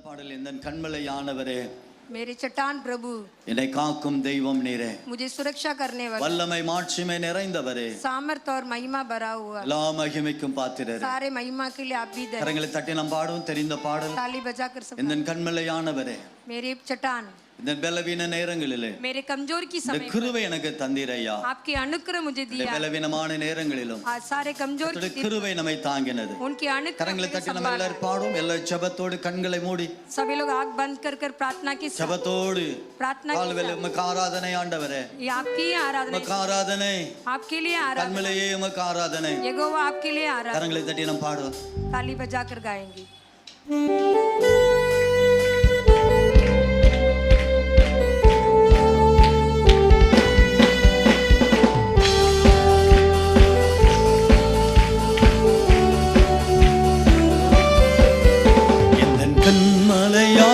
பாடல் எந்தன் கண்மலையானவரே मेरे चट्टान प्रभु என்னை காக்கும் தெய்வம் நீரே मुझे सुरक्षा करने वाला வல்லமை மாட்சிமை நிறைந்தவரே सामर्थ और महिमा भरा हुआ எல்லா மகிமைக்கும் பாத்திரரே सारे महिमा के लिए आप भी दे கரங்களை தட்டி நாம் பாடுவோம் தெரிந்த பாடல் ताली बजाकर सब எந்தன் கண்மலையானவரே मेरे चट्टान இந்த பலவீன நேரங்களிலே मेरे कमजोर की இந்த समय கிருபை எனக்கு தந்தீரையா आपकी अनुग्रह मुझे இந்த दिया பலவீனமான நேரங்களிலும் आज सारे कमजोर கர்த்தருடைய की கிருபை நம்மை தாங்கினது उनकी अनुग्रह கரங்களை मुझे தட்டி நம்ம संभाला। எல்லாரும் பாடுவோம் எல்லா ஜெபத்தோடு கண்களை மூடி सभी लोग आंख बंद कर प्रार्थना की ஜெபத்தோடு प्रार्थना की கால்வேளை உமக்கு ஆராதனை ஆண்டவரே ये आपकी ही आराधना உமக்கு ஆராதனை आपके लिए आराधना கண்மலையே உமக்கு ஆராதனை यहोवा आपके लिए आराधना கரங்களை தட்டி நாம் பாடுவோம் ताली बजाकर गाएंगे எந்தன் கண்மலையா